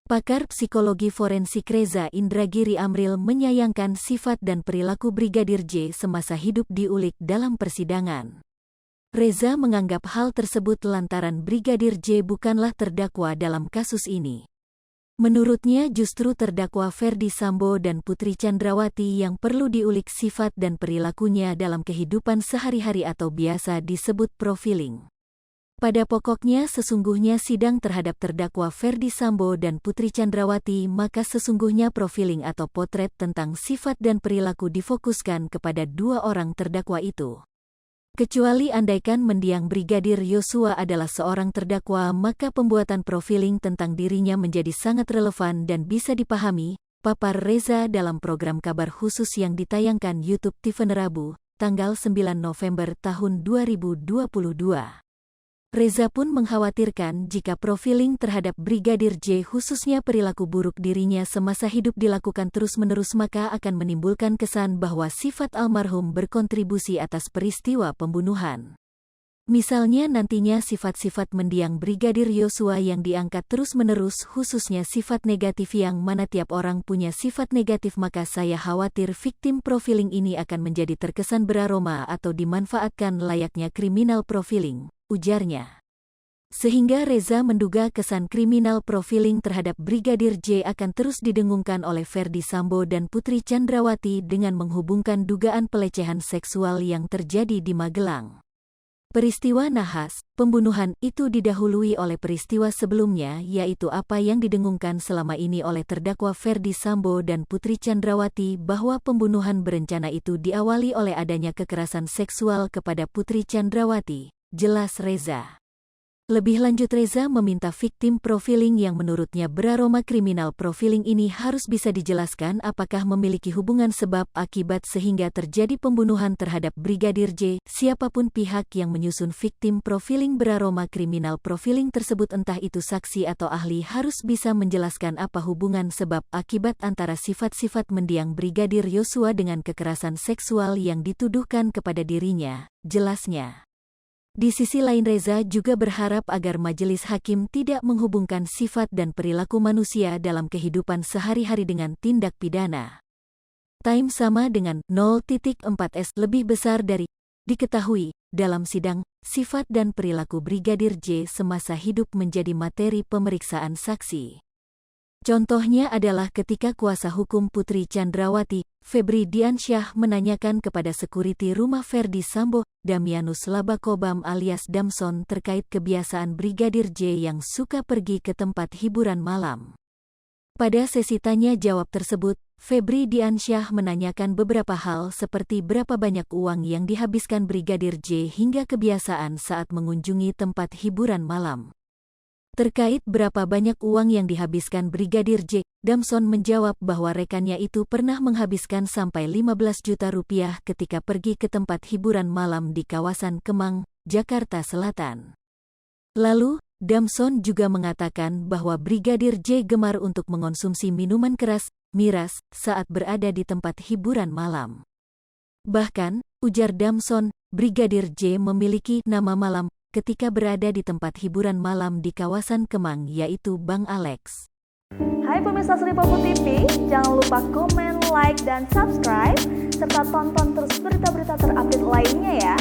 Pakar psikologi forensik Reza Indragiri Amril menyayangkan sifat dan perilaku Brigadir J semasa hidup diulik dalam persidangan. Reza menganggap hal tersebut lantaran Brigadir J bukanlah terdakwa dalam kasus ini. Menurutnya justru terdakwa Ferdi Sambo dan Putri Chandrawati yang perlu diulik sifat dan perilakunya dalam kehidupan sehari-hari atau biasa disebut profiling. Pada pokoknya sesungguhnya sidang terhadap terdakwa Ferdi Sambo dan Putri Chandrawati, maka sesungguhnya profiling atau potret tentang sifat dan perilaku difokuskan kepada dua orang terdakwa itu. Kecuali andaikan mendiang Brigadir Yosua adalah seorang terdakwa, maka pembuatan profiling tentang dirinya menjadi sangat relevan dan bisa dipahami, papar Reza dalam program kabar khusus yang ditayangkan YouTube TV Rabu, tanggal 9 November tahun 2022. Reza pun mengkhawatirkan jika profiling terhadap Brigadir J khususnya perilaku buruk dirinya semasa hidup dilakukan terus-menerus, maka akan menimbulkan kesan bahwa sifat almarhum berkontribusi atas peristiwa pembunuhan. Misalnya nantinya sifat-sifat mendiang Brigadir Yosua yang diangkat terus-menerus, khususnya sifat negatif yang mana tiap orang punya sifat negatif, maka saya khawatir victim profiling ini akan menjadi terkesan beraroma atau dimanfaatkan layaknya criminal profiling, ujarnya. Sehingga Reza menduga kesan criminal profiling terhadap Brigadir J akan terus didengungkan oleh Ferdi Sambo dan Putri Chandrawati dengan menghubungkan dugaan pelecehan seksual yang terjadi di Magelang. Peristiwa nahas pembunuhan itu didahului oleh peristiwa sebelumnya, yaitu apa yang didengungkan selama ini oleh terdakwa Ferdi Sambo dan Putri Chandrawati, bahwa pembunuhan berencana itu diawali oleh adanya kekerasan seksual kepada Putri Chandrawati, jelas Reza. Lebih lanjut, Reza meminta victim profiling yang menurutnya beraroma kriminal profiling ini harus bisa dijelaskan apakah memiliki hubungan sebab akibat sehingga terjadi pembunuhan terhadap Brigadir J. Siapapun pihak yang menyusun victim profiling beraroma kriminal profiling tersebut, entah itu saksi atau ahli, harus bisa menjelaskan apa hubungan sebab akibat antara sifat-sifat mendiang Brigadir Yosua dengan kekerasan seksual yang dituduhkan kepada dirinya, jelasnya. Di sisi lain, Reza juga berharap agar majelis hakim tidak menghubungkan sifat dan perilaku manusia dalam kehidupan sehari-hari dengan tindak pidana. Time sama dengan 0.4s lebih besar dari diketahui. Dalam sidang, sifat dan perilaku Brigadir J semasa hidup menjadi materi pemeriksaan saksi. Contohnya adalah ketika kuasa hukum Putri Chandrawati, Febri Diansyah, menanyakan kepada sekuriti rumah Ferdi Sambo, Damianus Labakobam alias Damson, terkait kebiasaan Brigadir J yang suka pergi ke tempat hiburan malam. Pada sesi tanya jawab tersebut, Febri Diansyah menanyakan beberapa hal seperti berapa banyak uang yang dihabiskan Brigadir J hingga kebiasaan saat mengunjungi tempat hiburan malam. Terkait berapa banyak uang yang dihabiskan Brigadir J, Damson menjawab bahwa rekannya itu pernah menghabiskan sampai 15 juta rupiah ketika pergi ke tempat hiburan malam di kawasan Kemang, Jakarta Selatan. Lalu, Damson juga mengatakan bahwa Brigadir J gemar untuk mengonsumsi minuman keras, miras, saat berada di tempat hiburan malam. Bahkan, ujar Damson, Brigadir J memiliki nama malam ketika berada di tempat hiburan malam di kawasan Kemang, yaitu Bang Alex. Hai pemirsa Sri Popo TV, jangan lupa komen, like, dan subscribe, serta tonton terus berita-berita terupdate lainnya ya.